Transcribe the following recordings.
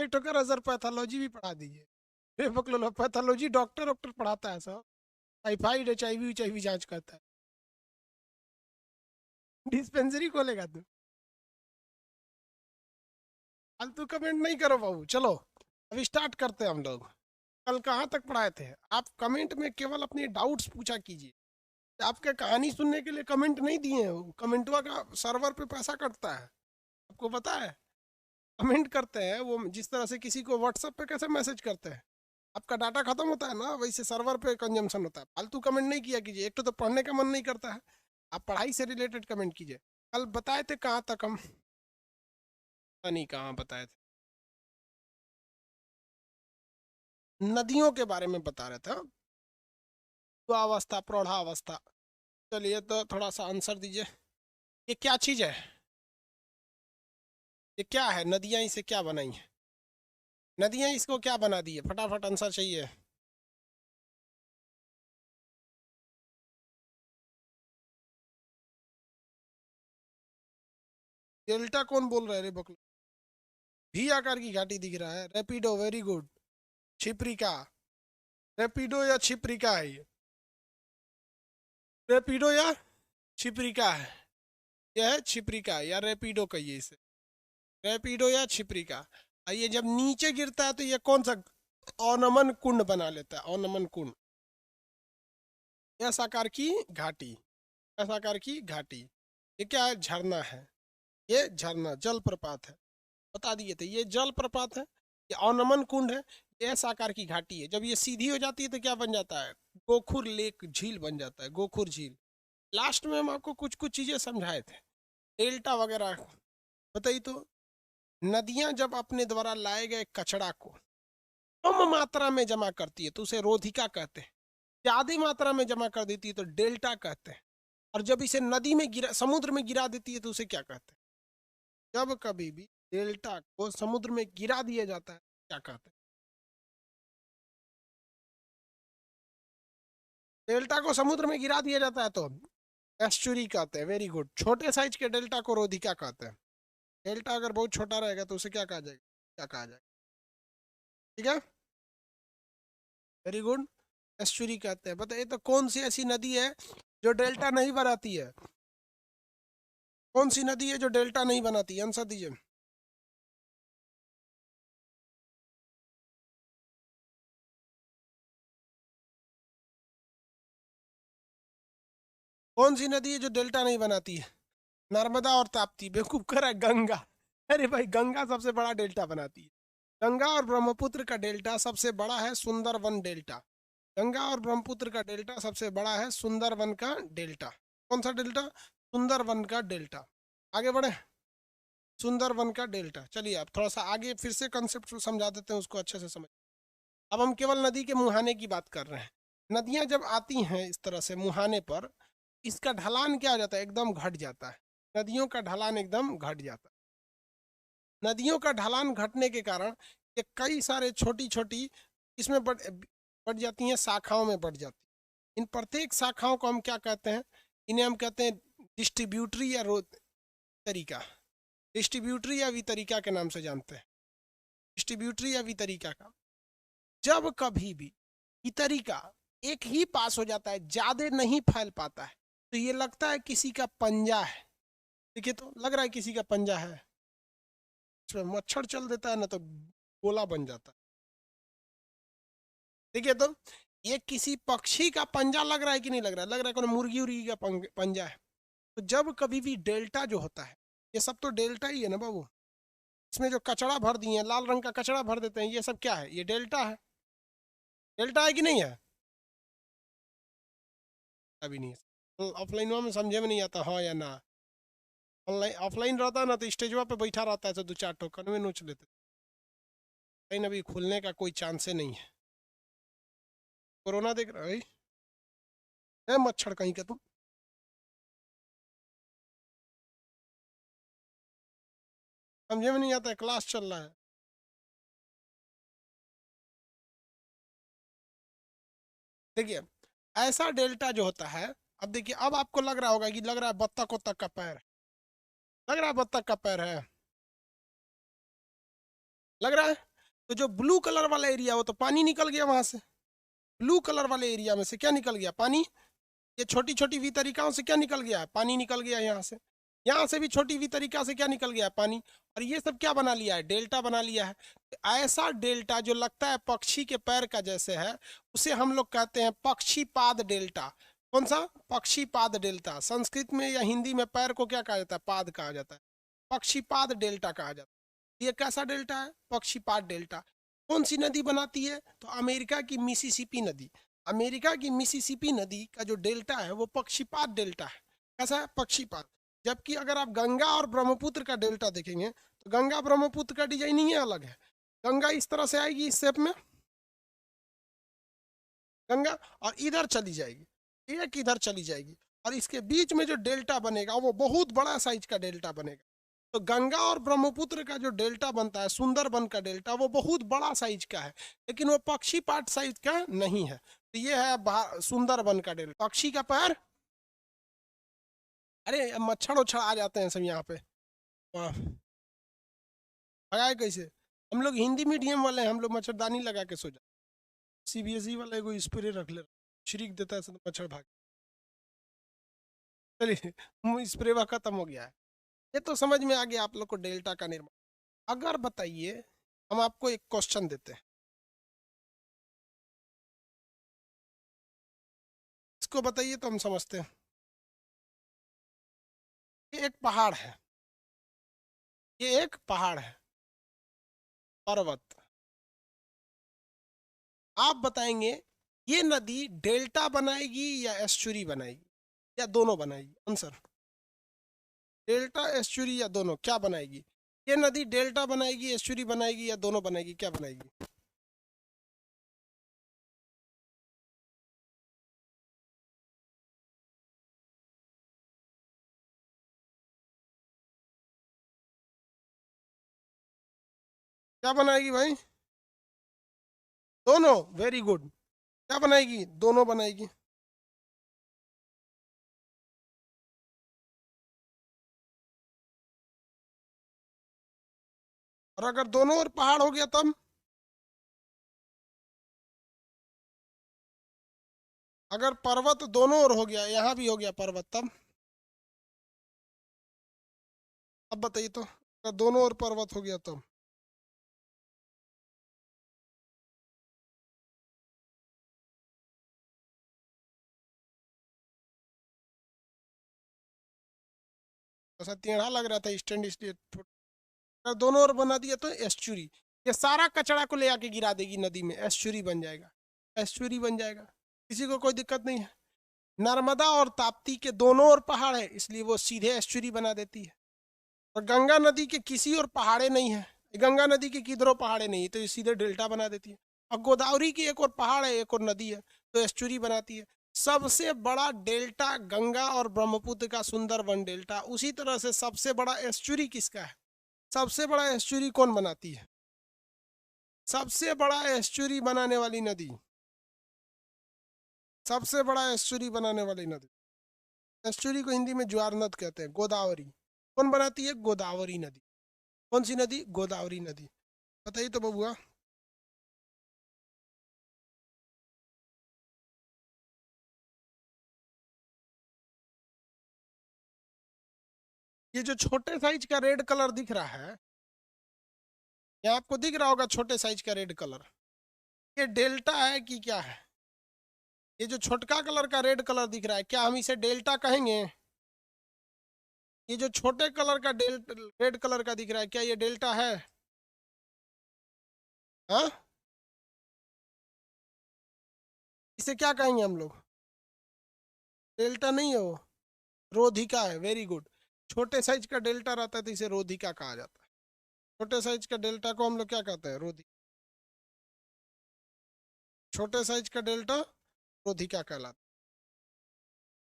एक तो कह रहा सर पैथोलॉजी भी पढ़ा दीजिए। पैथोलॉजी डॉक्टर डॉक्टर पढ़ाता है सर, टाइफाइड HIV जांच करता है, डिस्पेंसरी खोलेगा तू? फालतू कमेंट नहीं करो बाबू, चलो अभी स्टार्ट करते हैं हम लोग। कल कहाँ तक पढ़ाए थे? आप कमेंट में केवल अपनी डाउट्स पूछा कीजिए। आपके कहानी सुनने के लिए कमेंट नहीं दिए हैं, कमेंटवा का सर्वर पे पैसा कटता है, आपको पता है? कमेंट करते हैं वो, जिस तरह से किसी को व्हाट्सएप पे कैसे मैसेज करते हैं, आपका डाटा खत्म होता है ना, वैसे सर्वर पे कंजम्पशन होता है। फालतू कमेंट नहीं किया कीजिए, एक तो पढ़ने का मन नहीं करता है, आप पढ़ाई से रिलेटेड कमेंट कीजिए। कल बताए थे कहाँ तक हम? पता नहीं कहाँ बताए थे, नदियों के बारे में बता रहे थे हाँ? युवावस्था प्रौढ़ावस्था। चलिए तो थोड़ा सा आंसर दीजिए, ये क्या चीज़ है? ये क्या है? नदियाँ इसे क्या बनाई है? नदियाँ इसको क्या बना दी है? फटाफट आंसर चाहिए। डेल्टा कौन बोल रहा है रे बकलो? भी आकार की घाटी दिख रहा है, रेपिडो, वेरी गुड। छिप्रिका, रेपिडो या छिप्रिका है ये? रेपिडो या छिप्रिका है? यह है छिप्रिका या रेपिडो कहिए इसे, रेपिडो या छिप्रिका। ये जब नीचे गिरता है तो ये कौन सा अवनमन कुंड बना लेता है? अवनमन कुंड, एस आकार की घाटी, एस आकार की घाटी। ये क्या है? झरना है, ये झरना जलप्रपात है, बता दिए थे ये जलप्रपात है। ये अवनमन कुंड है, ये एस आकार की घाटी है। जब ये सीधी हो जाती है तो क्या बन जाता है? गोखुर लेक, झील बन जाता है, गोखुर झील। लास्ट में हम आपको कुछ कुछ चीजें समझाए थे, डेल्टा वगैरह। बताइए तो, नदियां जब अपने द्वारा लाए गए कचरा को कम मात्रा में जमा करती है तो उसे रोधिका कहते हैं, ज्यादा मात्रा में जमा कर देती है तो डेल्टा कहते हैं, और जब इसे नदी में गिरा, समुद्र में गिरा देती है तो उसे क्या कहते हैं? जब कभी भी डेल्टा को समुद्र में गिरा दिया जाता है क्या कहते हैं? डेल्टा को समुद्र में गिरा दिया जाता है तो एस्चुरी कहते हैं, वेरी गुड। छोटे साइज के डेल्टा को रोधिका कहते हैं। डेल्टा अगर बहुत छोटा रहेगा तो उसे क्या कहा जाएगा? क्या कहा जाएगा? ठीक है, वेरी गुड, एस्चुरी कहते हैं। बताइए तो कौन सी ऐसी नदी है जो डेल्टा नहीं बनाती है? कौन सी नदी है जो डेल्टा नहीं बनाती? आंसर दीजिए। कौन सी नदी है जो डेल्टा नहीं बनाती है? नर्मदा और ताप्ती, बेवकूफ कर रहा है गंगा। अरे भाई गंगा सबसे बड़ा डेल्टा बनाती है। गंगा और ब्रह्मपुत्र का डेल्टा सबसे बड़ा है सुंदरवन डेल्टा। गंगा और ब्रह्मपुत्र का डेल्टा सबसे बड़ा है सुंदरवन का डेल्टा। कौन सा डेल्टा? सुंदरवन का डेल्टा। आगे बढ़े, सुंदरवन का डेल्टा। चलिए अब थोड़ा सा आगे फिर से कंसेप्ट समझा देते हैं, उसको अच्छे से समझ। अब हम केवल नदी के मुहाने की बात कर रहे हैं। नदियां जब आती हैं इस तरह से मुहाने पर, इसका ढलान क्या हो जाता है? एकदम घट जाता है। नदियों का ढलान एकदम घट जाता है। नदियों का ढलान घटने के कारण ये कई सारे छोटी छोटी इसमें बढ़ जाती हैं, शाखाओं में बढ़ जाती हैं। इन प्रत्येक शाखाओं को हम क्या कहते हैं? इन्हें हम कहते हैं डिस्ट्रीब्यूटरी या तरीका, डिस्ट्रीब्यूटरी या वितरिका के नाम से जानते हैं। डिस्ट्रीब्यूटरी या वितरिका का, जब कभी भी वितरिका एक ही पास हो जाता है, ज्यादा नहीं फैल पाता है, तो ये लगता है किसी का पंजा है। देखिए तो लग रहा है किसी का पंजा है, इसमें मच्छर चल देता है ना तो गोला बन जाता है। देखिए तो, ये किसी पक्षी का पंजा लग रहा है कि नहीं लग रहा है? लग रहा है कोई मुर्गी उर्गी का पंजा है। तो जब कभी भी डेल्टा जो होता है, ये सब तो डेल्टा ही है ना बाबू। इसमें जो कचरा भर दिए, लाल रंग का कचरा भर देते हैं, ये सब क्या है? ये डेल्टा है। डेल्टा है कि नहीं है? अभी नहीं है। ऑफलाइन में समझे में नहीं आता हाँ या ना। ऑनलाइन ऑफलाइन रहता ना तो स्टेजवा पे बैठा रहता है तो दो चार टोकन में नोच लेते। लेकिन अभी खुलने का कोई चांस नहीं है। कोरोना देख रहा है मच्छर कहीं का तुम। समझे में नहीं आता है, क्लास चल रहा है। देखिए, ऐसा डेल्टा जो होता है, अब देखिए अब आपको लग रहा होगा कि लग रहा है बत्तख उत्तख का पैर है। लग रहा है बत्तख का पैर है, लग रहा है। तो जो ब्लू कलर वाला एरिया हो तो पानी निकल गया वहां से, ब्लू कलर वाले एरिया में से क्या निकल गया? पानी। ये छोटी छोटी वितरिकाओं से क्या निकल गया? पानी निकल गया यहाँ से भी छोटी वितरिका से क्या निकल गया? पानी। और ये सब क्या बना लिया है? डेल्टा बना लिया है। तो ऐसा डेल्टा जो लगता है पक्षी के पैर का जैसे है, उसे हम लोग कहते हैं पक्षीपाद डेल्टा। कौन सा? पक्षीपाद डेल्टा। संस्कृत में या हिंदी में पैर को क्या कहा जाता है? पाद कहा जाता है। पक्षीपाद डेल्टा कहा जाता है। ये कैसा डेल्टा है? पक्षीपाद डेल्टा। कौन सी नदी बनाती है? तो अमेरिका की मिसिसिपी नदी। अमेरिका की मिसिसिपी नदी का जो डेल्टा है वो पक्षीपात डेल्टा है। कैसा है? पक्षीपात। जबकि अगर आप गंगा और ब्रह्मपुत्र का डेल्टा देखेंगे तो गंगा ब्रह्मपुत्र का डिजाइनिंग ही अलग है। गंगा इस तरह से आएगी, इस शेप में गंगा, और इधर चली जाएगी, एक इधर चली जाएगी, और इसके बीच में जो डेल्टा बनेगा वो बहुत बड़ा साइज का डेल्टा बनेगा। तो गंगा और ब्रह्मपुत्र का जो डेल्टा बनता है, सुंदरबन का डेल्टा, वो बहुत बड़ा साइज का है, लेकिन वो पक्षीपात साइज का नहीं है। तो ये है सुंदरबन का डेल्टा। पक्षी का पैर। अरे मच्छर उच्छर आ जाते हैं सब यहाँ पे, वाह, भगाए कैसे? हम लोग हिंदी मीडियम वाले हैं, हम लोग मच्छरदानी लगा के सो जाते। सीबीएसई वाले को स्प्रे रख ले, छिड़क देता है, सब मच्छर भाग। चलिए स्प्रे वह खत्म हो गया है। ये तो समझ में आ गया आप लोग को डेल्टा का निर्माण। अगर बताइए, हम आपको एक क्वेश्चन देते हैं, इसको बताइए तो हम समझते हैं। ये एक पहाड़ है, ये एक पहाड़ है, पर्वत। आप बताएंगे ये नदी डेल्टा बनाएगी या एस्चुरी बनाएगी, या दोनों बनाएगी? आंसर। डेल्टा, एस्चुरी या दोनों, क्या बनाएगी? ये नदी डेल्टा बनाएगी, एस्चुरी बनाएगी, या दोनों बनाएगी? क्या बनाएगी? क्या बनाएगी भाई? दोनों। Very good. क्या बनाएगी? दोनों बनाएगी। और अगर दोनों और पहाड़ हो गया तब? अगर पर्वत दोनों ओर हो गया, यहाँ भी हो गया पर्वत, तब? अब बताइए तो, अगर दोनों ओर पर्वत हो गया तब? ऐसा टेढ़ा लग रहा था, स्टैंड स्टेट। अगर दोनों ओर बना दिया तो एस्चुरी। ये सारा कचरा को ले आके गिरा देगी नदी में, एस्चुरी बन जाएगा। एस्चुरी बन जाएगा, किसी को कोई दिक्कत नहीं है। नर्मदा और ताप्ती के दोनों ओर पहाड़ है, इसलिए वो सीधे एस्चुरी बना देती है। और गंगा नदी के किसी और पहाड़े नहीं है, गंगा नदी के किधरों पहाड़े नहीं है, तो ये सीधे डेल्टा बना देती है। और गोदावरी की एक और पहाड़ है, एक और नदी है, तो एस्चुरी बनाती है। सबसे बड़ा डेल्टा गंगा और ब्रह्मपुत्र का सुंदरबन डेल्टा। उसी तरह से सबसे बड़ा एस्चुरी किसका है? सबसे बड़ा एस्चुरी कौन बनाती है? सबसे बड़ा एस्चुरी बनाने वाली नदी, सबसे बड़ा एस्चुरी बनाने वाली नदी, एस्चुरी को हिंदी में ज्वार नद कहते हैं, गोदावरी। कौन बनाती है? गोदावरी नदी। कौन सी नदी? गोदावरी नदी। बताइए तो बबुआ। ये जो छोटे साइज का रेड कलर दिख रहा है, ये आपको दिख रहा होगा, छोटे साइज का रेड कलर, ये डेल्टा है कि क्या है? ये जो छोटका कलर का रेड कलर दिख रहा है, क्या हम इसे डेल्टा कहेंगे? ये जो छोटे कलर का रेड कलर का दिख रहा है, क्या ये डेल्टा है? हाँ, इसे क्या कहेंगे हम लोग? डेल्टा नहीं है वो, रोधिका है। Very good. छोटे साइज का डेल्टा रहता है तो इसे रोधिका कहा जाता है। छोटे साइज का डेल्टा को हम लोग क्या कहते हैं? रोधिका। छोटे साइज का डेल्टा रोधिका कहलाता है।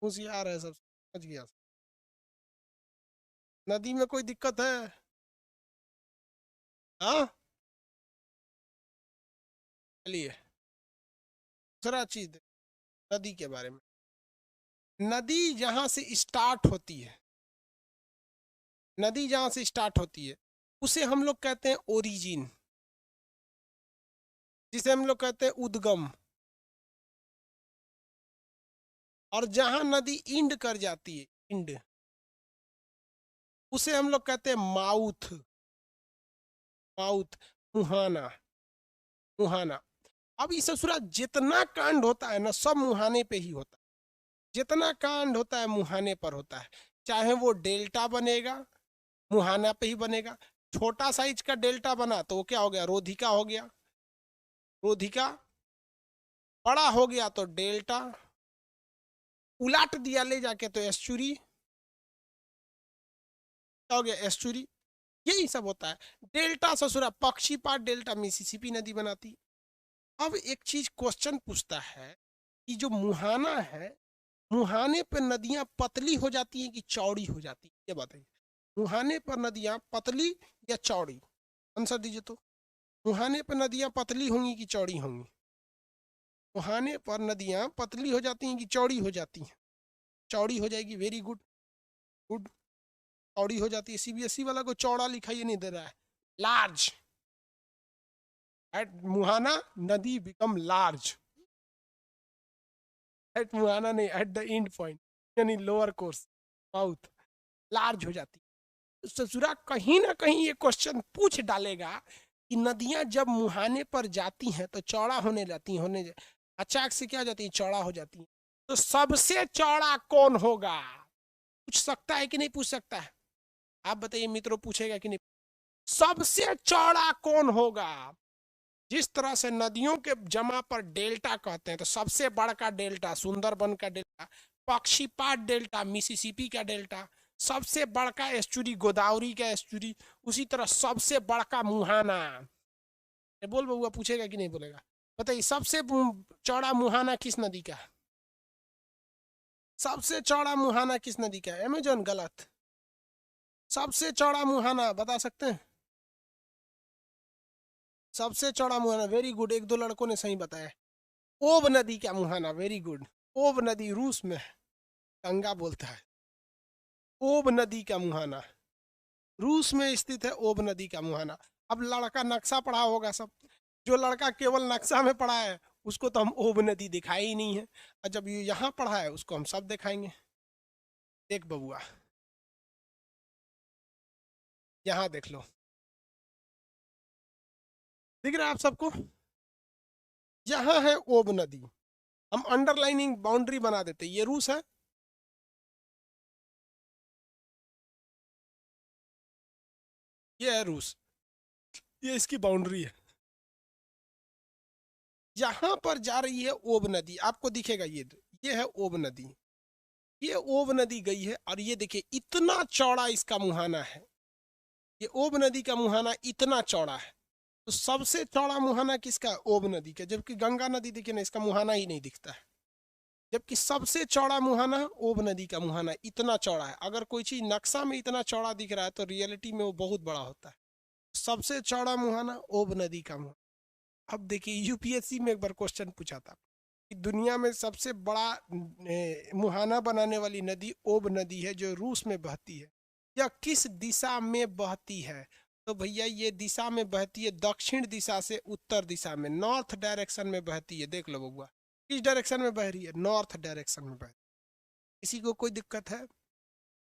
होशियार है सब, समझ गया। नदी में कोई दिक्कत है? हाँ, चलिए दूसरा चीज नदी के बारे में। नदी जहां से स्टार्ट होती है, नदी जहां से स्टार्ट होती है, उसे हम लोग कहते हैं ओरिजिन। जिसे हम लोग कहते हैं उद्गम, और जहां नदी इंड कर जाती है, इंड, उसे हम लोग कहते हैं माउथ, माउथ, मुहाना, मुहाना। अब इस ससुरा जितना कांड होता है ना सब मुहाने पे ही होता है, जितना कांड होता है मुहाने पर होता है। चाहे वो डेल्टा बनेगा मुहाना पे ही बनेगा, छोटा साइज का डेल्टा बना तो वो क्या हो गया, रोधिका हो गया, रोधिका। बड़ा हो गया तो डेल्टा, उलाट दिया ले जाके तो एस्चुरी, क्या हो गया, एस्चुरी। यही सब होता है। डेल्टा ससुरा पक्षीपात डेल्टा मिसिसिपी नदी बनाती। अब एक चीज क्वेश्चन पूछता है कि जो मुहाना है, मुहाने पर नदियां पतली हो जाती हैं कि चौड़ी हो जाती है, ये बताइए। मुहाने पर नदियां पतली या चौड़ी, आंसर दीजिए तो। मुहाने पर नदियां पतली होंगी कि चौड़ी होंगी? मुहाने पर नदियां पतली हो जाती हैं कि चौड़ी हो जाती हैं? चौड़ी हो जाएगी, वेरी गुड, गुड, चौड़ी हो जाती है। सीबीएसई वाला को चौड़ा लिखाइए नहीं दे रहा है, लार्ज। एट मुहाना नदी बिकम लार्ज, एट मुहाना नहीं, एट द एंड पॉइंट, यानी लोअर कोर्स, माउथ, लार्ज हो जाती है। ससुरा कहीं ना कहीं ये क्वेश्चन पूछ डालेगा कि नदियां जब मुहाने पर जाती हैं तो चौड़ा होने जाती हैं, अचानक से क्या हो जाती है, चौड़ा हो जाती है। तो सबसे चौड़ा कौन होगा, पूछ सकता है कि नहीं पूछ सकता है? आप बताइए मित्रों, पूछेगा कि नहीं? सबसे चौड़ा कौन होगा? जिस तरह से नदियों के जमा पर डेल्टा कहते हैं, तो सबसे बड़का डेल्टा सुंदरबन का डेल्टा, पक्षीपात डेल्टा मिसिसिपी का डेल्टा, सबसे बड़का एस्चुरी गोदावरी का एस्चुरी, उसी तरह सबसे बड़का मुहाना। बोल बउआ, पूछेगा कि नहीं बोलेगा? बताइए, सबसे चौड़ा मुहाना किस नदी का है? सबसे चौड़ा मुहाना किस नदी का है? अमेजन? गलत। सबसे चौड़ा मुहाना बता सकते हैं? सबसे चौड़ा मुहाना, वेरी गुड, एक दो लड़कों ने सही बताया। ओब नदी का मुहाना, वेरी गुड। ओब नदी रूस में है, गंगा बोलता है। ओब नदी का मुहाना रूस में स्थित है, ओब नदी का मुहाना। अब लड़का नक्शा पढ़ा होगा सब, जो लड़का केवल नक्शा में पढ़ा है उसको तो हम ओब नदी दिखाई ही नहीं है, और जब ये यहाँ पढ़ा है उसको हम सब दिखाएंगे। देख बबुआ, यहाँ देख लो, दिख रहा है आप सबको? यहाँ है ओब नदी, हम अंडरलाइनिंग बाउंड्री बना देते, ये रूस है, ये है रूस, ये इसकी बाउंड्री है। यहाँ पर जा रही है ओब नदी, आपको दिखेगा ये है ओब नदी, ये ओब नदी गई है, और ये देखिए इतना चौड़ा इसका मुहाना है, ये ओब नदी का मुहाना इतना चौड़ा है। तो सबसे चौड़ा मुहाना किसका? ओब नदी का, जबकि गंगा नदी देखिए ना, इसका मुहाना ही नहीं दिखता है। जबकि सबसे चौड़ा मुहाना है ओब नदी का मुहाना, इतना चौड़ा है। अगर कोई चीज नक्शा में इतना चौड़ा दिख रहा है तो रियलिटी में वो बहुत बड़ा होता है। सबसे चौड़ा मुहाना ओब नदी का मुहाना। अब देखिए, यूपीएससी में एक बार क्वेश्चन पूछा था कि दुनिया में सबसे बड़ा मुहाना बनाने वाली नदी ओब नदी है, जो रूस में बहती है। यह किस दिशा में बहती है? तो भैया ये दिशा में बहती है दक्षिण दिशा से उत्तर दिशा में, नॉर्थ डायरेक्शन में बहती है। देख लो बबुआ, किस डायरेक्शन में बह रही है? नॉर्थ डायरेक्शन में बह रही है। किसी को कोई दिक्कत है?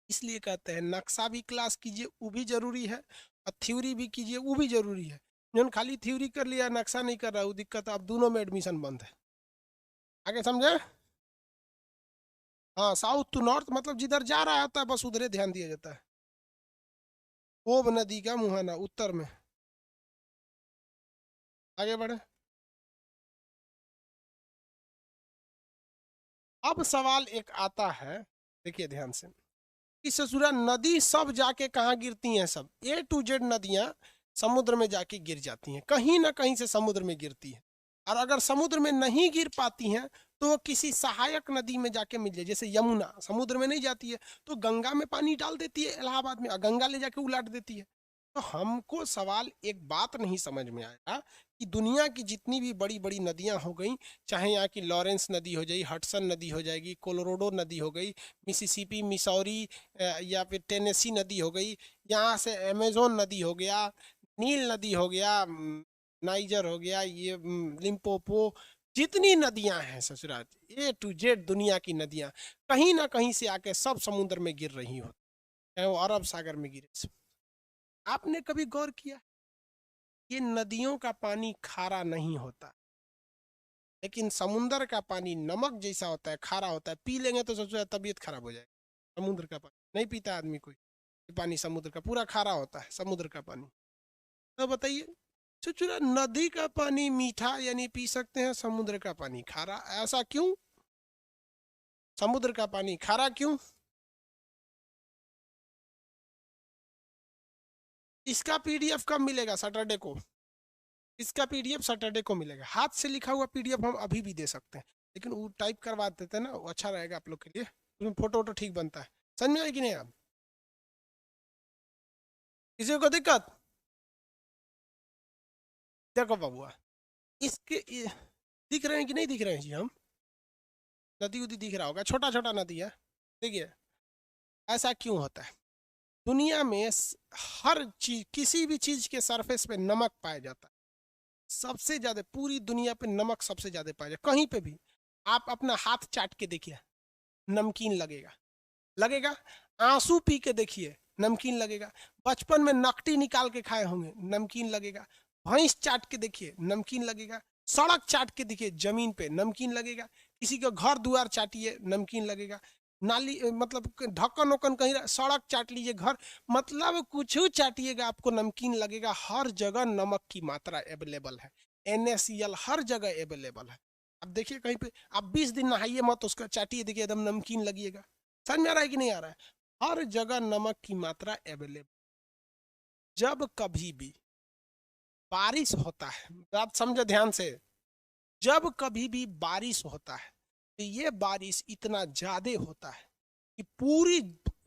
इसलिए कहते हैं नक्शा भी क्लास कीजिए, वो भी जरूरी है, और थ्योरी भी कीजिए, वो भी जरूरी है। जिन्होंने खाली थ्योरी कर लिया, नक्शा नहीं कर रहा, वो दिक्कत है, अब दोनों में एडमिशन बंद है। आगे समझे? हाँ, साउथ टू नॉर्थ मतलब जिधर जा रहा होता है बस उधरे ध्यान दिया जाता है। ओब नदी का मुहाना उत्तर में। आगे बढ़े। अब सवाल एक आता है, देखिए ध्यान से, कि ससुरा नदी सब जाके कहाँ गिरती हैं? सब A to Z नदियां समुद्र में जाके गिर जाती हैं, कहीं ना कहीं से समुद्र में गिरती है। और अगर समुद्र में नहीं गिर पाती हैं तो वो किसी सहायक नदी में जाके मिल जाए। जैसे यमुना समुद्र में नहीं जाती है तो गंगा में पानी डाल देती है इलाहाबाद में, और गंगा ले जाके उलाट देती है। तो हमको सवाल एक बात नहीं समझ में आया कि दुनिया की जितनी भी बड़ी बड़ी नदियां हो गई, चाहे यहाँ की लॉरेंस नदी हो जाएगी, हडसन नदी हो जाएगी, कोलोराडो नदी हो गई, मिसिसिपी, मिसौरी, या फिर टेनेसी नदी हो गई, यहाँ से अमेजोन नदी हो गया, नील नदी हो गया, नाइजर हो गया, ये लिम्पोपो, जितनी नदियां हैं ससुराल, A to Z दुनिया की नदियां कहीं ना कहीं से आके सब समुद्र में गिर रही हो, चाहे वो अरब सागर में गिरे। आपने कभी गौर किया, ये नदियों का पानी खारा नहीं होता, लेकिन समुद्र का पानी नमक जैसा होता है, खारा होता है, पी लेंगे तो सबसे ज्यादा तबीयत खराब हो जाएगी। समुद्र का पानी नहीं पीता आदमी कोई, ये पानी समुद्र का पूरा खारा होता है, समुद्र का पानी। तो बताइए, चुचुरा नदी का पानी मीठा यानी पी सकते हैं, समुद्र का पानी खारा, ऐसा क्यों? समुद्र का पानी खारा क्यों? इसका पीडीएफ कब मिलेगा? सैटरडे को। इसका पीडीएफ सैटरडे को मिलेगा। हाथ से लिखा हुआ पीडीएफ हम अभी भी दे सकते हैं, लेकिन वो टाइप करवा देते हैं ना, वो अच्छा रहेगा आप लोग के लिए, उसमें फोटो वोटो ठीक बनता है। समझ में आएगी नहीं? आप किसी को दिक्कत? देखो बाबुआ, दिख रहे हैं कि नहीं दिख रहे हैं जी हम? नदी उदी दिख रहा होगा, छोटा छोटा नदी है। देखिए, ऐसा क्यों होता है? दुनिया में हर चीज, किसी भी चीज के सरफेस पे नमक पाया जाता है। सबसे ज्यादा पूरी दुनिया पे नमक सबसे ज्यादा पाया जाता है, कहीं पे भी। आप अपना हाथ चाट के देखिए, नमकीन लगेगा, लगेगा। आंसू पी के देखिए, नमकीन लगेगा। बचपन में नकटी निकाल के खाए होंगे, नमकीन लगेगा। भैंस चाट के देखिए, नमकीन लगेगा। सड़क चाट के देखिए, जमीन पे नमकीन लगेगा। किसी का घर द्वार चाटिए, नमकीन लगेगा। नाली मतलब ढक्कन वक्कन कहीं सड़क चाट लीजिए, घर मतलब कुछ चाटिएगा, आपको नमकीन लगेगा। हर जगह नमक की मात्रा अवेलेबल है, NaCl हर जगह अवेलेबल है। अब देखिए कहीं पे आप 20 दिन नहाइए मत, उसका चाटिए, देखिए एकदम नमकीन लगिएगा। समझ में आ रहा है कि नहीं आ रहा है? हर जगह नमक की मात्रा अवेलेबल। जब कभी भी बारिश होता है, बात समझो ध्यान से, जब कभी भी बारिश होता है तो ये बारिश इतना ज्यादा होता है कि पूरी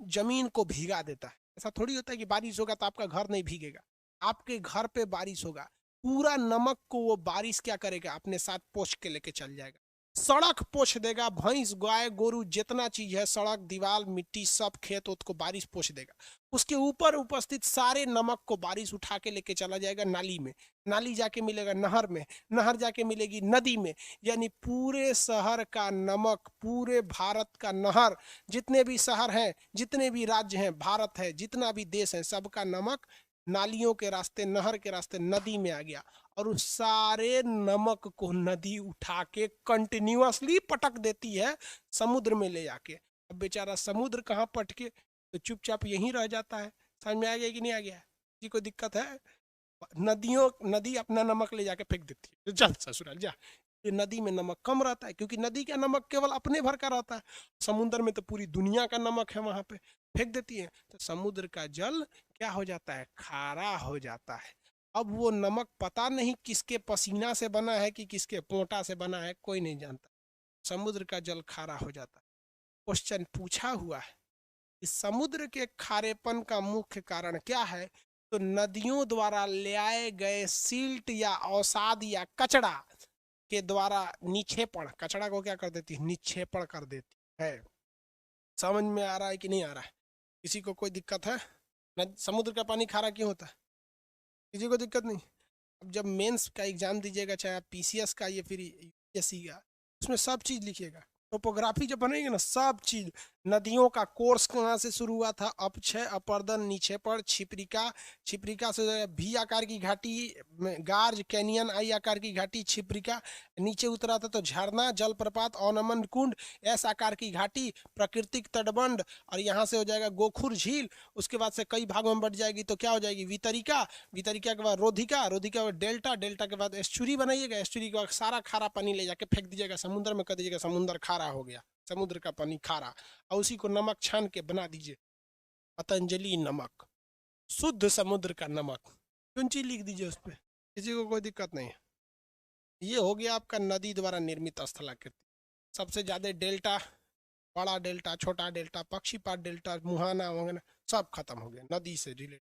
जमीन को भीगा देता है। ऐसा थोड़ी होता है कि बारिश होगा तो आपका घर नहीं भीगेगा। आपके घर पे बारिश होगा, पूरा नमक को वो बारिश क्या करेगा, अपने साथ पोंछ के लेके चल जाएगा। सड़क पोछ देगा, भैंस गाय गोरू जितना चीज है, सड़क दीवार मिट्टी सब खेत उत को बारिश पोछ देगा। उसके ऊपर उपस्थित सारे नमक को बारिश उठा के लेके चला जाएगा नाली में। नाली जाके मिलेगा नहर में, नहर जाके मिलेगी नदी में। यानी पूरे शहर का नमक, पूरे भारत का नहर, जितने भी शहर हैं, जितने भी राज्य हैं, भारत है, जितना भी देश है, सबका नमक नालियों के रास्ते, नहर के रास्ते नदी में आ गया। और उस सारे नमक को नदी उठा के कंटिन्यूअसली पटक देती है समुद्र में ले जाके। अब बेचारा समुद्र कहाँ पटके, तो चुपचाप यहीं रह जाता है। समझ में आ गया कि नहीं आ गया? जी कोई दिक्कत है? नदी अपना नमक ले जाके फेंक देती है, चल ससुराल जा। ये नदी में नमक कम रहता है, क्योंकि नदी का नमक केवल अपने भर का रहता है। समुद्र में तो पूरी दुनिया का नमक है, वहां पे फेंक देती है, तो समुद्र का जल क्या हो जाता है, खारा हो जाता है। अब वो नमक पता नहीं किसके पसीना से बना है कि किसके पोंटा से बना है, कोई नहीं जानता। समुद्र का जल खारा हो जाता है। क्वेश्चन पूछा हुआ है कि समुद्र के खारेपन का मुख्य कारण क्या है? तो नदियों द्वारा ले आए गए सिल्ट या अवसाद या कचड़ा के द्वारा निक्षेपण, कचड़ा को क्या कर देती है, निक्षेपण कर देती है। समझ में आ रहा है कि नहीं आ रहा है? किसी को कोई दिक्कत है? समुद्र का पानी खारा क्यों होता है? किसी को दिक्कत नहीं? अब जब मेंस का एग्जाम दीजिएगा, चाहे आप PCS का या फिर UPSC का, उसमें सब चीज़ लिखिएगा। टोपोग्राफी जब बनेगी ना, सब चीज, नदियों का कोर्स कहाँ से शुरू हुआ था, अपक्षय, अपर्दन, निक्षेपण, छिप्रिका, छिप्रिका से V आकार की घाटी, गार्ज, कैनियन, I आकार की घाटी, छिप्रिका, नीचे उतरा था तो झरना, जलप्रपात, अवनमन कुंड, S आकार की घाटी, प्राकृतिक तटबंध, और यहाँ से हो जाएगा गोखुर झील। उसके बाद से कई भागों में बढ़ जाएगी तो क्या हो जाएगी, वितरिका, वितरिका के बाद रोधिका, रोधिका के बाद डेल्टा, डेल्टा के बाद एस्चुरी बनाइएगा, एस्चुरी के बाद सारा खारा पानी ले जाके फेंक दीजिएगा समुद्र में, कर दीजिएगा समुद्र खारा हो गया, समुद्र का पानी खारा। और उसी को नमक छान के बना दीजिए पतंजलि नमक, शुद्ध समुद्र का नमक। कौन चीज लिख दीजिए उस पर, किसी को कोई दिक्कत नहीं है। ये हो गया आपका नदी द्वारा निर्मित स्थलाकृति। सबसे ज्यादा डेल्टा, बड़ा डेल्टा, छोटा डेल्टा, पक्षीपात डेल्टा, मुहाना वहाना सब खत्म हो गया नदी से related.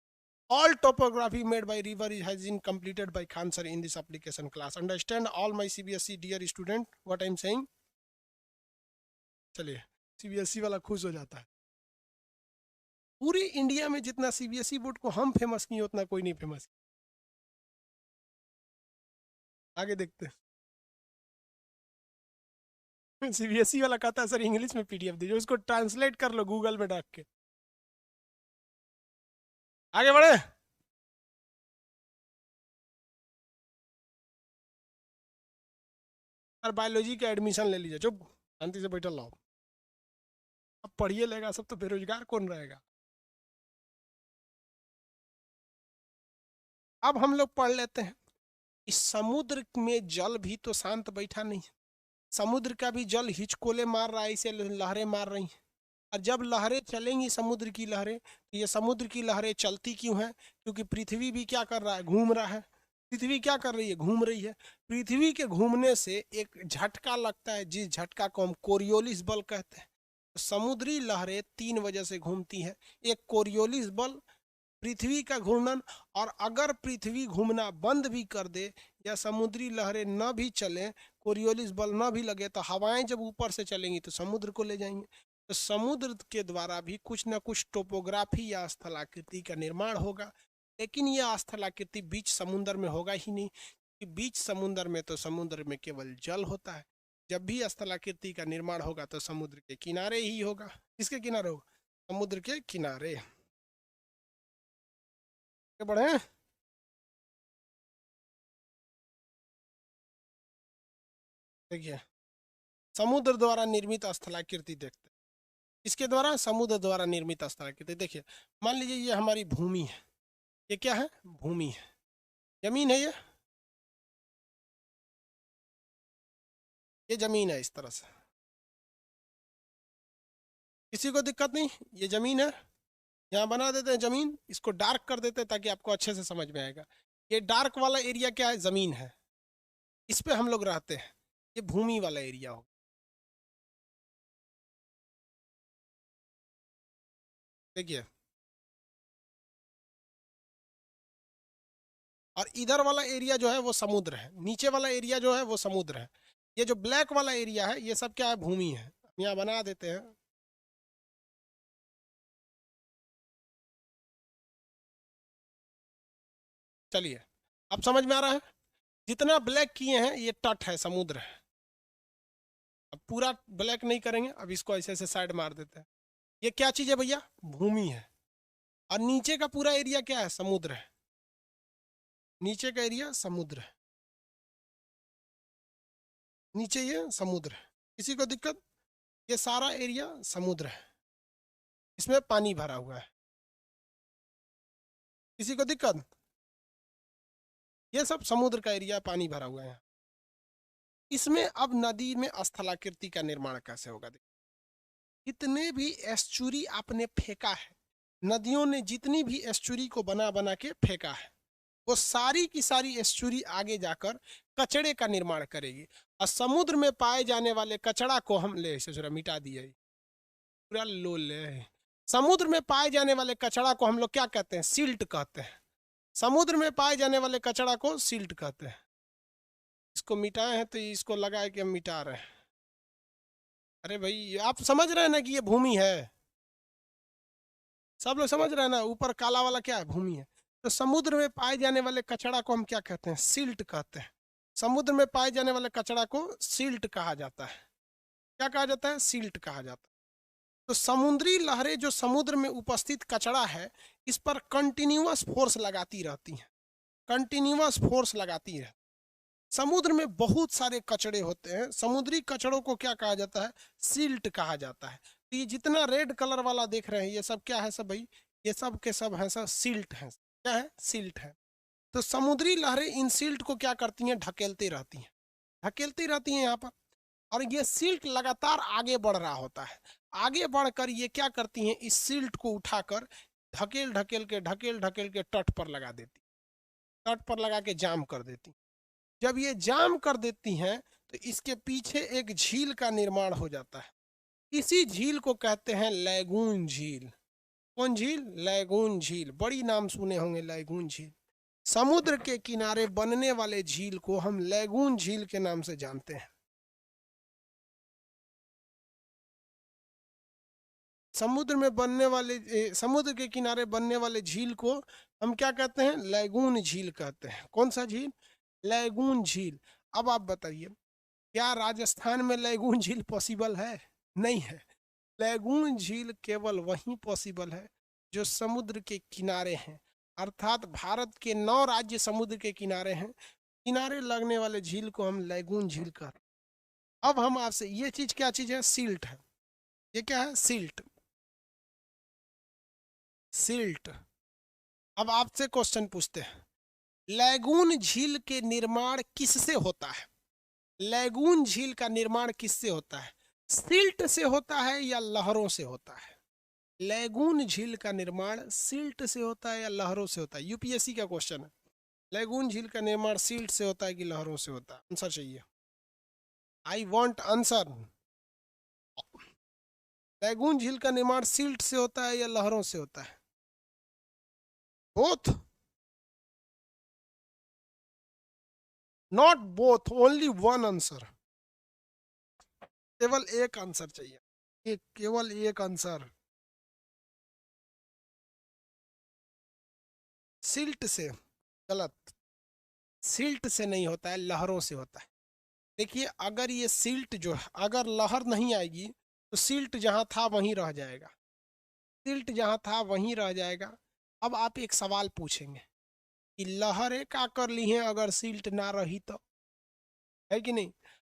All topography made by river has been completed by Khan sir in this application class. Understand all my CBSE dear student what I am saying? चलिए, CBSE वाला खुश हो जाता है। पूरी इंडिया में जितना CBSE बोर्ड को हम फेमस किए, उतना कोई नहीं फेमस। आगे देखते हैं। सीबीएसई वाला कहता है सर इंग्लिश में पीडीएफ दीजिए, उसको ट्रांसलेट कर लो गूगल में डाल के। आगे बढ़े। सर बायोलॉजी का एडमिशन ले लीजिए, चुप शांति से बैठल रहो। अब पढ़िए लेगा सब तो बेरोजगार कौन रहेगा। अब हम लोग पढ़ लेते हैं। इस समुद्र में जल भी तो शांत बैठा नहीं है। समुद्र का भी जल हिचकोले मार रहा है, इसे लहरें मार रही हैं। और जब लहरें चलेंगी समुद्र की लहरें, तो ये समुद्र की लहरें चलती क्यों हैं? क्योंकि पृथ्वी भी क्या कर रहा है? घूम रहा है। पृथ्वी क्या कर रही है? घूम रही है। पृथ्वी के घूमने से एक झटका लगता है, जिस झटका को हम कोरियोलिस बल कहते हैं। तो समुद्री लहरें 3 वजह से घूमती हैं। एक कोरियोलिस बल, पृथ्वी का घूर्णन, और अगर पृथ्वी घूमना बंद भी कर दे या समुद्री लहरें न भी चलें, कोरियोलिस बल न भी लगे, तो हवाएं जब ऊपर से चलेंगी तो समुद्र को ले जाएंगे। तो समुद्र के द्वारा भी कुछ न कुछ टोपोग्राफी या स्थलाकृति का निर्माण होगा। लेकिन यह स्थलाकृति बीच समुद्र में होगा ही नहीं, कि बीच समुद्र में तो समुद्र में केवल जल होता है। जब भी स्थलाकृति का निर्माण होगा तो समुद्र के किनारे ही होगा। किसके किनारे होगा? समुद्र के किनारे। बढ़े। देखिए, समुद्र द्वारा निर्मित स्थलाकृति देखते हैं। इसके द्वारा समुद्र द्वारा निर्मित स्थलाकृति देखिए, मान लीजिए ये हमारी भूमि है। ये क्या है? भूमि है, जमीन है। ये जमीन है इस तरह से, किसी को दिक्कत नहीं। ये जमीन है, यहाँ बना देते हैं जमीन, इसको डार्क कर देते हैं ताकि आपको अच्छे से समझ में आएगा। ये डार्क वाला एरिया क्या है? जमीन है, इस पे हम लोग रहते हैं। ये भूमि वाला एरिया हो। देखिए, और इधर वाला एरिया जो है वो समुद्र है, नीचे वाला एरिया जो है वो समुद्र है। ये जो ब्लैक वाला एरिया है ये सब क्या है? भूमि है। यहाँ बना देते हैं। चलिए, अब समझ में आ रहा है। जितना ब्लैक किए हैं ये तट है, समुद्र है। अब पूरा ब्लैक नहीं करेंगे, अब इसको ऐसे ऐसे साइड मार देते हैं। ये क्या चीज है भैया? भूमि है। और नीचे का पूरा एरिया क्या है? समुद्र है। नीचे का एरिया समुद्र है, नीचे ये समुद्र है। किसी को दिक्कत? ये सारा एरिया समुद्र है, इसमें पानी भरा हुआ है। किसी को दिक्कत? ये सब समुद्र का एरिया, पानी भरा हुआ है। इसमें अब नदी में स्थलाकृति का निर्माण कैसे होगा? जितने भी एस्चुरी आपने फेंका है, नदियों ने जितनी भी एस्चुरी को बना बना के फेंका है, वो सारी की सारी एस्चुरी आगे जाकर कचड़े का निर्माण करेगी। और समुद्र में पाए जाने वाले कचड़ा को हम ले इसे मिटा दिए, पूरा लो ले। समुद्र में पाए जाने वाले कचड़ा को हम लोग क्या कहते हैं? सिल्ट कहते हैं। समुद्र में पाए जाने वाले कचड़ा को सिल्ट कहते हैं। इसको मिटाए हैं तो इसको लगाए कि हम मिटा रहे हैं। अरे भाई, आप समझ रहे हैं ना कि ये भूमि है? सब लोग समझ रहे हैं ना? ऊपर काला वाला क्या है? भूमि है। तो समुद्र में पाए जाने वाले कचड़ा को हम क्या कहते हैं? सिल्ट कहते हैं। समुद्र में पाए जाने वाले कचड़ा को सिल्ट कहा जाता है। क्या कहा जाता है? सिल्ट कहा जाता है। तो समुद्री लहरें जो समुद्र में उपस्थित कचड़ा है, इस पर कंटिन्यूअस फोर्स लगाती रहती हैं, कंटिन्यूअस फोर्स लगाती है। समुद्र में बहुत सारे कचड़े होते हैं, समुद्री कचड़ों को क्या कहा जाता है? सिल्ट कहा जाता है। तो ये जितना रेड कलर वाला देख रहे हैं ये सब क्या है? सब भाई ये सब के सब है, सब सिल्ट है। क्या है? सिल्ट है। तो समुद्री लहरें इन सिल्ट को क्या करती हैं? ढकेलती रहती हैं, ढकेलती रहती हैं यहाँ पर। और ये सिल्ट लगातार आगे बढ़ रहा होता है। आगे बढ़कर ये क्या करती हैं? इस सिल्ट को उठाकर ढकेल ढकेल ढकेल के तट पर लगा देती, तट पर लगा के जाम कर देती। जब ये जाम कर देती हैं तो इसके पीछे एक झील का निर्माण हो जाता है। इसी झील को कहते हैं लैगून झील। कौन झील? लैगून झील। बड़ी नाम सुने होंगे, लैगून झील। समुद्र के किनारे बनने वाले झील को हम लैगून झील के नाम से जानते हैं। समुद्र में बनने वाले समुद्र के किनारे बनने वाले झील को हम क्या कहते हैं? लैगून झील कहते हैं। कौन सा झील? लैगून झील। अब आप बताइए, क्या राजस्थान में लैगून झील पॉसिबल है? नहीं है। लैगून झील केवल वहीं पॉसिबल है जो समुद्र के किनारे हैं, अर्थात भारत के 9 राज्य समुद्र के किनारे हैं। किनारे लगने वाले झील को हम लैगून झील कहते हैं। अब हम आपसे, ये चीज क्या चीज है? सिल्ट है। ये क्या है? सिल्ट। सिल्ट। अब आपसे क्वेश्चन पूछते हैं, लैगून झील के निर्माण किससे होता है? लैगून झील का निर्माण किससे होता है? सिल्ट से होता है या लहरों से होता है? लैगून झील का निर्माण सिल्ट से होता है या लहरों से होता है? यूपीएससी का क्वेश्चन है। लैगून झील का निर्माण सिल्ट से होता है कि लहरों से होता है? आंसर चाहिए। I want answer. लैगून झील का निर्माण सिल्ट से होता है या लहरों से होता है? Both. Not both, only one answer. केवल एक आंसर चाहिए, एक, केवल एक आंसर। सिल्ट से? गलत। सिल्ट से नहीं होता है, लहरों से होता है। देखिए, अगर ये सिल्ट जो है, अगर लहर नहीं आएगी तो सिल्ट जहां था वहीं रह जाएगा। सिल्ट जहां था वहीं रह जाएगा। अब आप एक सवाल पूछेंगे कि लहरें क्या कर ली हैं अगर सिल्ट ना रही तो? है कि नहीं?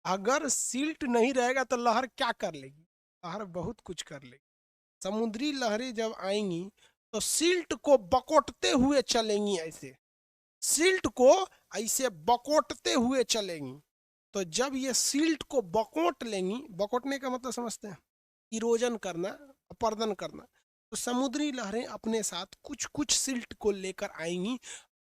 अगर सिल्ट नहीं रहेगा तो लहर क्या कर लेगी? लहर बहुत कुछ कर लेगी। समुद्री लहरें जब आएंगी तो सिल्ट को बकोटते हुए चलेंगी, ऐसे सिल्ट को ऐसे बकोटते हुए चलेंगी। तो जब ये सिल्ट को बकोट लेंगी, बकोटने का मतलब समझते हैं? इरोजन करना, अपर्दन करना। तो समुद्री लहरें अपने साथ कुछ कुछ सिल्ट को लेकर आएंगी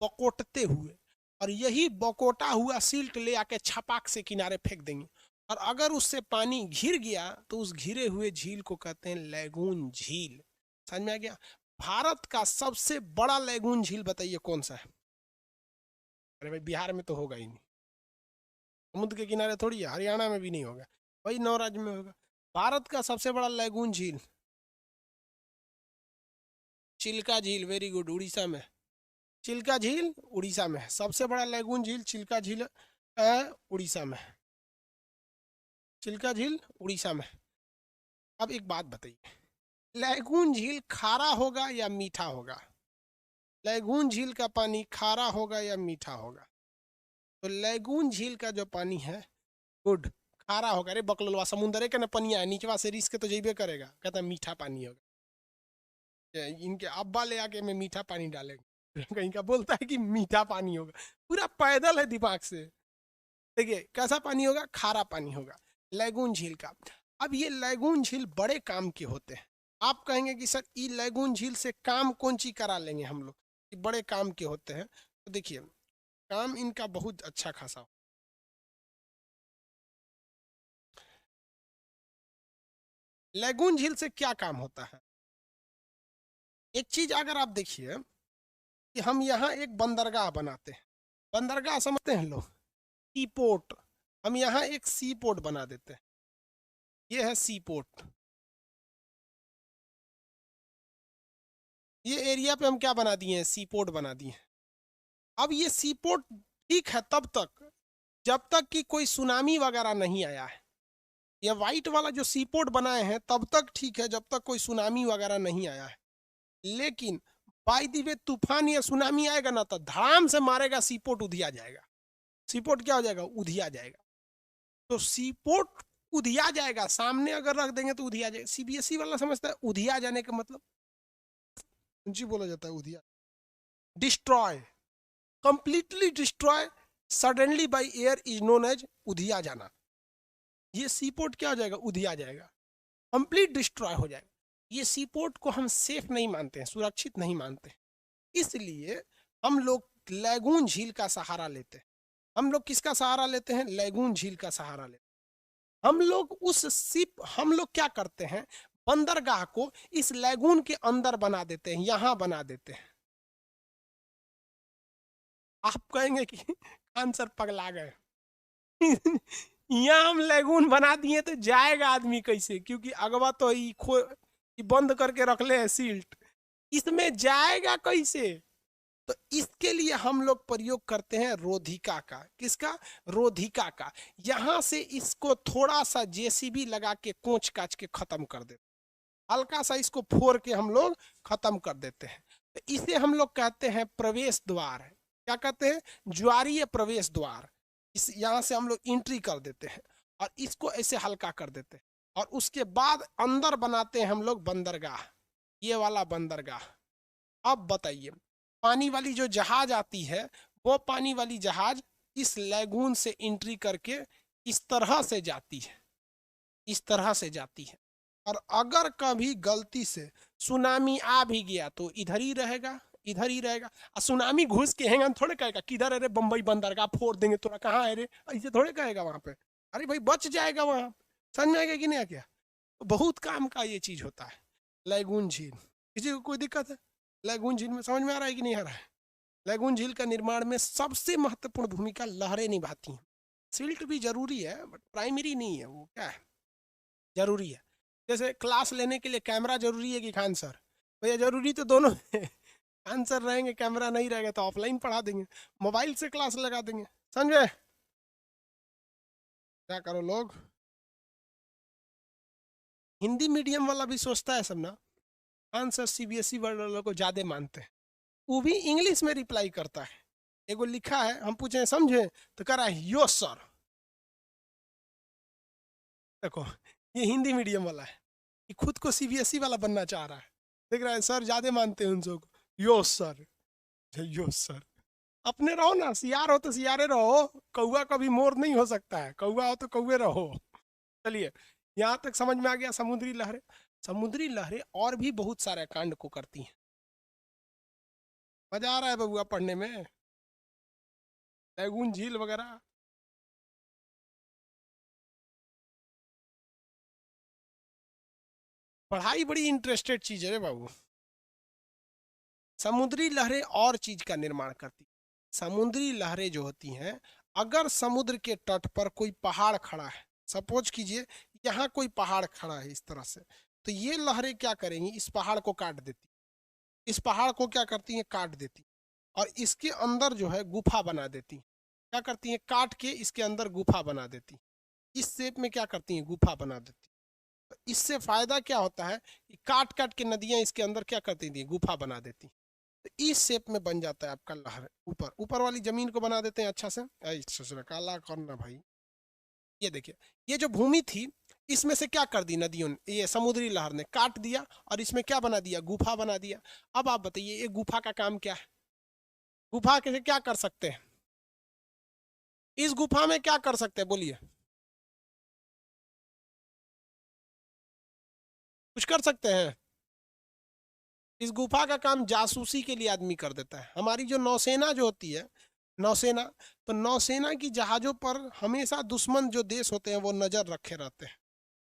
बकोटते हुए, और यही बकोटा हुआ सिल्ट ले आके छपाक से किनारे फेंक देंगी। और अगर उससे पानी घिर गया तो उस घिरे हुए झील को कहते हैं लैगून झील। समझ में आ गया? भारत का सबसे बड़ा लैगून झील बताइए कौन सा है? अरे भाई, बिहार में तो होगा ही नहीं, समुद्र के किनारे थोड़ी है, हरियाणा में भी नहीं होगा, वही 9 राज्य में होगा। भारत का सबसे बड़ा लैगून झील चिल्का झील। वेरी गुड, उड़ीसा में। चिल्का झील उड़ीसा में है। सबसे बड़ा लैगून झील चिल्का झील उड़ीसा में। चिल्का झील उड़ीसा में। अब एक बात बताइए, लैगून झील खारा होगा या मीठा होगा? लैगून झील का पानी खारा होगा या मीठा होगा? तो लैगून झील का जो पानी है, गुड, खारा होगा। अरे बकलवा, समुंदर के ना पनिया है, नीचवा से रिस के तो जेबे करेगा, कहता है मीठा पानी होगा। इनके अब्बा ले आके में मीठा पानी डालेंगे, कहीं का बोलता है कि मीठा पानी होगा, पूरा पैदल है दिमाग से। देखिए कैसा पानी होगा? खारा पानी होगा लैगून झील का। अब ये लैगून झील बड़े काम के होते हैं। आप कहेंगे कि सर ये लैगून झील से काम कौन सी करा लेंगे हम लोग, ये बड़े काम के होते हैं। तो देखिए, काम इनका बहुत अच्छा खासा। लैगून झील से क्या काम होता है? एक चीज अगर आप देखिए कि हम यहाँ एक बंदरगाह बनाते हैं, बंदरगाह समझते हैं लोग, सी पोर्ट। हम यहाँ एक सी पोर्ट बना देते हैं, ये है सी पोर्ट। ये एरिया पे हम क्या बना दिए हैं? सी पोर्ट बना दिए हैं। अब ये सी पोर्ट ठीक है तब तक जब तक कि कोई सुनामी वगैरह नहीं आया है। ये वाइट वाला जो सी पोर्ट बनाए हैं तब तक ठीक है जब तक कोई सुनामी वगैरह नहीं आया है। लेकिन बाई दी वे तूफान या सुनामी आएगा ना तो धड़ाम से मारेगा, सी पोर्ट उधिया जाएगा। सी पोर्ट क्या हो जाएगा? उधिया जाएगा। तो सी पोर्ट उधिया जाएगा, सामने अगर रख देंगे तो उधिया जाएगा। सीबीएसई वाला समझता है उधिया जाने का मतलब जी बोला जाता है उधिया, destroy, completely destroy suddenly by air is known as उधिया जाना। ये सी पोर्ट क्या हो जाएगा? उधिया जाएगा, कंप्लीट डिस्ट्रॉय हो जाएगा। ये सी पोर्ट को हम सेफ नहीं मानते हैं, सुरक्षित नहीं मानते हैं। इसलिए हम लोग लैगून झील का सहारा लेते हैं। हम लोग किसका सहारा लेते हैं? लैगून झील का सहारा लेते हैं। हम लोग क्या करते हैं? बंदरगाह को इस लैगून के अंदर बना देते हैं, यहां बना देते हैं। आप कहेंगे कि खान सर पगला गए यहाँ हम लैगून बना दिए तो जाएगा आदमी कैसे? क्योंकि अगवा तो बंद करके रख ले है सील्ट, इसमें जाएगा कैसे? तो इसके लिए हम लोग प्रयोग करते हैं रोधिका का। किसका? रोधिका का। यहां से इसको थोड़ा सा जेसीबी लगा के कोच काच के खत्म कर देते, हल्का सा इसको फोड़ के हम लोग खत्म कर देते हैं। तो इसे हम लोग कहते हैं प्रवेश द्वार। क्या कहते हैं? ज्वारीय प्रवेश द्वार। इस यहां से हम लोग एंट्री कर देते हैं और इसको ऐसे हल्का कर देते हैं और उसके बाद अंदर बनाते हैं हम लोग बंदरगाह, ये वाला बंदरगाह। अब बताइए, पानी वाली जो जहाज आती है वो पानी वाली जहाज इस लैगून से एंट्री करके इस तरह से जाती है, इस तरह से जाती है। और अगर कभी गलती से सुनामी आ भी गया तो इधर ही रहेगा, इधर ही रहेगा। और सुनामी घुस के हैंगा थोड़े कहेगा किधर है रे, बंबई बंदरगाह फोड़ देंगे तोरा, कहाँ है रे, ऐसे थोड़े कहेगा वहां पे। अरे भाई बच जाएगा वहां। समझ में आएगा कि नहीं? क्या बहुत काम का ये चीज होता है लैगून झील। किसी को कोई दिक्कत है लैगून झील में? समझ में आ रहा है कि नहीं आ रहा है? लैगून झील का निर्माण में सबसे महत्वपूर्ण भूमिका लहरें निभाती हैं। सिल्ट भी जरूरी है बट प्राइमरी नहीं है, वो क्या है, जरूरी है। जैसे क्लास लेने के लिए कैमरा जरूरी है कि खान सर? भैया जरूरी तो दोनों है। खान सर रहेंगे, कैमरा नहीं रहेगा तो ऑफलाइन पढ़ा देंगे, मोबाइल से क्लास लगा देंगे। समझे? क्या करो लोग, हिंदी मीडियम वाला भी सोचता है सब ना, खान सर सीबीएसई वालों को ज्यादा मानते हैं। वो भी इंग्लिश में रिप्लाई करता है। एगो लिखा है, हम पूछे समझे तो कह रहा है यो सर। देखो ये हिंदी मीडियम वाला है, ये खुद को सीबीएसई वाला बनना चाह रहा है। देख रहा है सर ज्यादा मानते हैं उन सबको, यो सर, यो सर। अपने रहो ना, सियार हो तो सियारे रहो, कौआ कभी मोर नहीं हो सकता है, कौआ हो तो कौए रहो। चलिए यहाँ तक समझ में आ गया समुद्री लहरें। समुद्री लहरें और भी बहुत सारे कांड को करती हैं। मजा आ रहा है बबुआ पढ़ने में? लैगून झील वगैरह पढ़ाई बड़ी इंटरेस्टेड चीज है रे बाबू। समुद्री लहरें और चीज का निर्माण करती। समुद्री लहरें जो होती हैं, अगर समुद्र के तट पर कोई पहाड़ खड़ा है, सपोज कीजिए यहाँ कोई पहाड़ खड़ा है इस तरह से, तो ये लहरें क्या करेंगी, इस पहाड़ को काट देती, इस पहाड़ को क्या करती हैं, काट देती, और इसके अंदर जो है गुफा बना देती। क्या करती हैं, काट के इसके अंदर गुफा बना देती, इस शेप में क्या करती हैं, गुफा बना देती। तो इससे फायदा क्या होता है कि काट काट के नदियां इसके अंदर क्या करती थी, गुफा बना देती। तो इस शेप में बन जाता है आपका लहर। ऊपर ऊपर वाली जमीन को बना देते हैं अच्छा से, काला करना भाई। ये देखिए, ये जो भूमि थी इसमें से क्या कर दी नदियों ने, ये समुद्री लहर ने काट दिया और इसमें क्या बना दिया, गुफा बना दिया। अब आप बताइए ये गुफा का काम क्या है, गुफा कैसे क्या कर सकते हैं, इस गुफा में क्या कर सकते हैं बोलिए, कुछ कर सकते हैं? इस गुफा का काम जासूसी के लिए आदमी कर देता है। हमारी जो नौसेना जो होती है, नौसेना, तो नौसेना की जहाजों पर हमेशा दुश्मन जो देश होते हैं वो नजर रखे रहते हैं।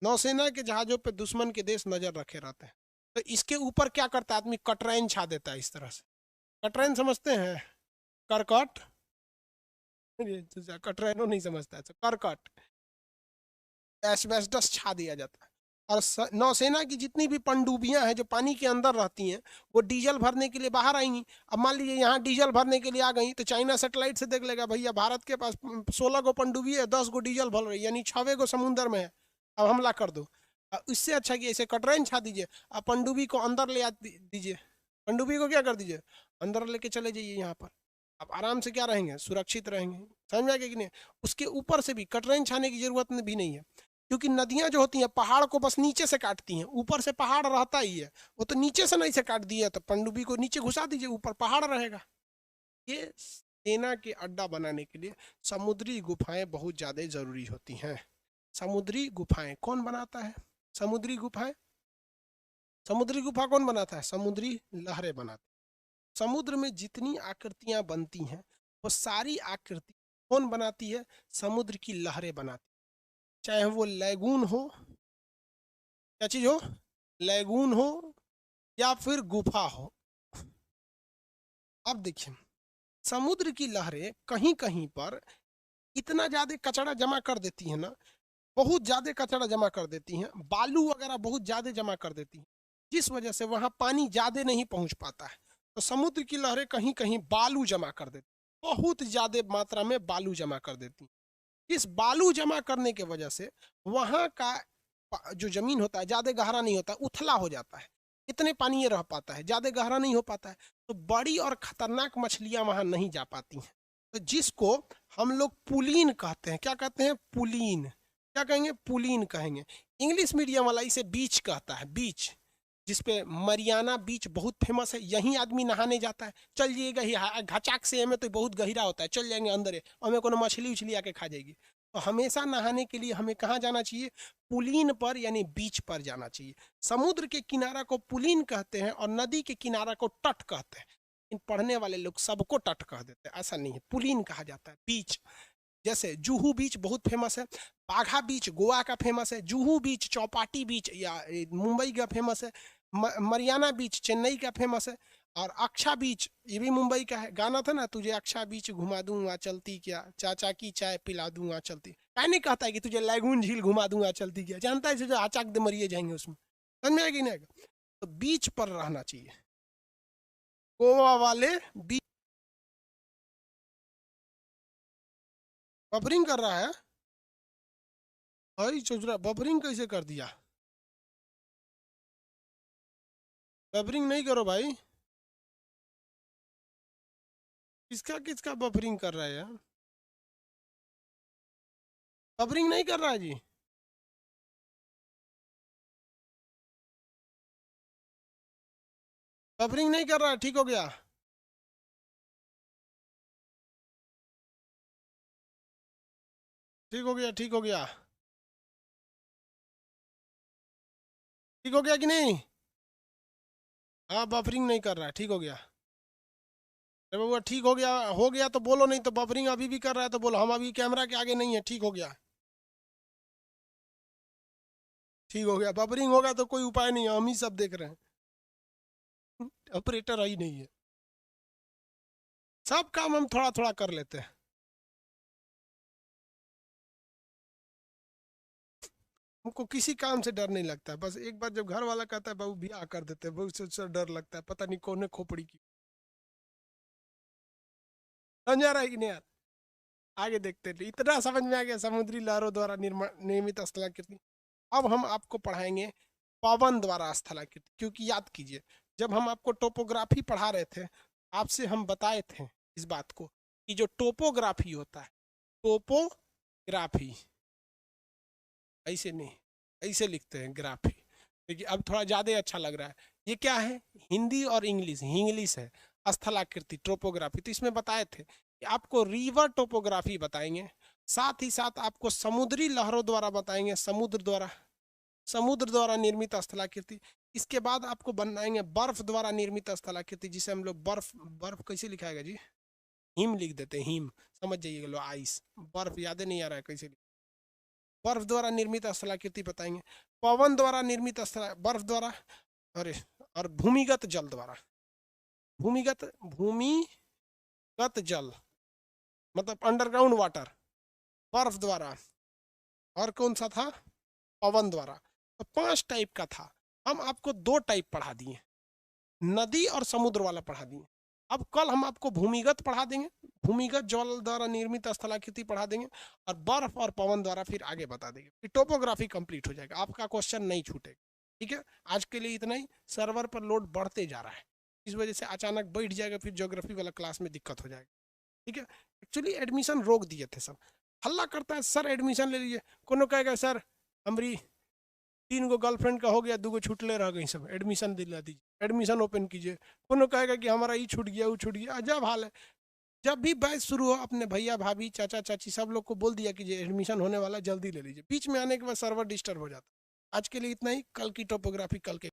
नौसेना के जहाजों पर दुश्मन के देश नजर रखे रहते हैं। तो इसके ऊपर क्या करता है आदमी, कटरैन छा देता है इस तरह से। कटरैन समझते हैं? करकट, कटरैनो नहीं समझता है, करकट, एस्बेस्टस छा दिया जाता है। और नौसेना की जितनी भी पनडुब्बियां हैं जो पानी के अंदर रहती हैं, वो डीजल भरने के लिए बाहर आएंगी। अब मान लीजिए यहाँ डीजल भरने के लिए आ गई, तो चाइना सेटेलाइट से देख लेगा भैया भारत के पास 16 गो पनडुब्बी है, 10 गो डीजल भर रही है, यानी 6 गो समुद्र में है, अब हमला कर दो। इससे अच्छा कि ऐसे कटरैन छा दीजिए, अब पनडुब्बी को अंदर ले आ दीजिए, पनडुब्बी को क्या कर दीजिए, अंदर लेके चले जाइए यहाँ पर, आप आराम से क्या रहेंगे, सुरक्षित रहेंगे। समझ में आ गया कि नहीं? उसके ऊपर से भी कटरैन छाने की जरूरत भी नहीं है, क्योंकि नदियां जो होती हैं पहाड़ को बस नीचे से काटती हैं, ऊपर से पहाड़ रहता ही है। वो तो नीचे से नहीं से काट दिया, तो पनडुब्बी को नीचे घुसा दीजिए, ऊपर पहाड़ रहेगा। ये सेना के अड्डा बनाने के लिए समुद्री गुफाएं बहुत ज्यादा जरूरी होती हैं। समुद्री गुफाएं कौन बनाता है? समुद्री गुफाएं, समुद्री गुफा कौन बनाता है? समुद्री लहरें बनाती। समुद्र में जितनी आकृतियां बनती हैं वो सारी आकृति कौन बनाती है? समुद्र की लहरें बनाती। चाहे वो लैगून हो, क्या चीज हो, लैगून हो या फिर गुफा हो। अब देखिए, समुद्र की लहरें कहीं कहीं पर इतना ज्यादा कचरा जमा कर देती है ना, बहुत ज्यादा कचरा जमा कर देती हैं, बालू वगैरह बहुत ज्यादा जमा कर देती हैं, जिस वजह से वहां पानी ज्यादा नहीं पहुंच पाता है। तो समुद्र की लहरें कहीं कहीं बालू जमा कर देती, बहुत ज्यादा मात्रा में बालू जमा कर देती। इस बालू जमा करने की वजह से वहां का जो जमीन होता है ज्यादा गहरा नहीं होता, उथला हो जाता है, इतने पानी ये रह पाता है, ज्यादा गहरा नहीं हो पाता है, तो बड़ी और खतरनाक मछलियां वहां नहीं जा पाती हैं। तो जिसको हम लोग पुलीन कहते हैं, क्या कहते हैं? पुलीन। क्या कहेंगे? पुलीन कहेंगे। इंग्लिश मीडियम वाला इसे बीच कहता है, बीच, जिसपे मरियाना बीच बहुत फेमस है, यहीं आदमी नहाने जाता है। चल जाइएगा ही घचाक से में, तो बहुत गहरा होता है, चल जाएंगे अंदर है और हमें कोनो मछली उछली आके खा जाएगी। तो हमेशा नहाने के लिए हमें कहाँ जाना चाहिए? पुलीन पर, यानी बीच पर जाना चाहिए। समुद्र के किनारा को पुलीन कहते हैं और नदी के किनारा को तट कहते हैं। इन पढ़ने वाले लोग सबको तट कह देते हैं, ऐसा नहीं है, पुलीन कहा जाता है, बीच। जैसे जुहू बीच बहुत फेमस है, बाघा बीच गोवा का फेमस है, जुहू बीच चौपाटी बीच या मुंबई का फेमस है, मरियाना बीच चेन्नई का फेमस है, और अक्षा बीच ये भी मुंबई का है। गाना था ना, तुझे अक्षा बीच घुमा दूंगा चलती क्या, चाचा की चाय पिला दूंगा चलती। क्या नहीं कहता है कि तुझे लैगून झील घुमा दूंगा चलती क्या, जानता है जो आचाक दे मरिए जाएंगे उसमें, समझ में आएगी नहीं आएगा? तो बीच पर रहना चाहिए, गोवा वाले बीच। बफरिंग कर रहा है भाई, सोच रहा बफरिंग कैसे कर दिया? बफरिंग नहीं करो भाई। किसका किसका बफरिंग कर रहा है यार? बफरिंग नहीं कर रहा है जी। बफरिंग नहीं कर रहा है, ठीक हो गया। ठीक हो गया, ठीक हो गया, ठीक हो गया कि नहीं? हाँ बफरिंग नहीं कर रहा है, ठीक हो गया। अरे बाबा ठीक हो गया तो बोलो, नहीं तो बफरिंग अभी भी कर रहा है तो बोलो, हम अभी कैमरा के आगे नहीं है, ठीक हो गया। ठीक हो गया, बफरिंग होगा तो कोई उपाय नहीं है, हम ही सब देख रहे हैं, ऑपरेटर ही नहीं है। सब काम हम थोड़ा थोड़ा कर लेते हैं। हमको किसी काम से डर नहीं लगता है, बस एक बार जब घर वाला कहता है बाबू ब्याह कर देते हैं, बहुत से डर लगता है, पता नहीं कौन है खोपड़ी की। समझ आ रहा है कि नहीं यार? आगे देखते हैं, इतना समझ में आ गया समुद्री लहरों द्वारा निर्मित स्थलाकृति। अब हम आपको पढ़ाएंगे पवन द्वारा स्थलाकृति, क्योंकि याद कीजिए जब हम आपको टोपोग्राफी पढ़ा रहे थे, आपसे हम बताए थे इस बात को कि जो टोपोग्राफी होता है, टोपोग्राफी ऐसे नहीं, ऐसे लिखते हैं ग्राफी, क्योंकि अब थोड़ा ज़्यादा अच्छा लग रहा है। ये क्या है? हिंदी और इंग्लिश, इंग्लिश है स्थलाकृति टोपोग्राफी। तो इसमें बताए थे कि आपको रिवर टोपोग्राफी बताएंगे, साथ ही साथ आपको समुद्री लहरों द्वारा बताएंगे, समुद्र द्वारा निर्मित स्थलाकृति। इसके बाद आपको बनाएंगे बर्फ द्वारा निर्मित स्थलाकृति, जिसे हम लोग बर्फ, बर्फ कैसे लिखाएगा जी? हिम लिख देते हैं, हिम, समझ जाइएगा लो, आइस, बर्फ याद नहीं आ रहा है कैसे। बर्फ द्वारा निर्मित स्थलाकृति बताएंगे, पवन द्वारा निर्मित बर्फ द्वारा, अरे, और भूमिगत जल द्वारा, भूमिगत जल मतलब अंडरग्राउंड वाटर, बर्फ द्वारा, और कौन सा था? पवन द्वारा। तो 5 टाइप का था, हम आपको 2 टाइप पढ़ा दिए, नदी और समुद्र वाला पढ़ा दिए। अब कल हम आपको भूमिगत पढ़ा देंगे, भूमिगत जल द्वारा निर्मित स्थलाकृति पढ़ा देंगे, और बर्फ और पवन द्वारा फिर आगे बता देंगे। टोपोग्राफी कंप्लीट हो जाएगा, आपका क्वेश्चन नहीं छूटेगा। ठीक है, आज के लिए इतना ही। सर्वर पर लोड बढ़ते जा रहा है, इस वजह से अचानक बैठ जाएगा, फिर ज्योग्राफी वाला क्लास में दिक्कत हो जाएगा। ठीक है, एक्चुअली एडमिशन रोक दिए थे सब, हल्ला करता है सर एडमिशन ले लीजिए, कोनो कहेगा सर हमारी 3 गो गर्लफ्रेंड का हो गया, 2 गो छूटले रह गई, सब एडमिशन दिला दीजिए, एडमिशन ओपन कीजिए। कोनो कहेगा कि हमारा ये छूट गया, वो छूट गया, अजब हाल है। जब भी बैच शुरू हो, अपने भैया भाभी चाचा चाची सब लोग को बोल दिया कि एडमिशन होने वाला, जल्दी ले लीजिए, बीच में आने के बाद सर्वर डिस्टर्ब हो जाता है। आज के लिए इतना ही, कल की टोपोग्राफी कल के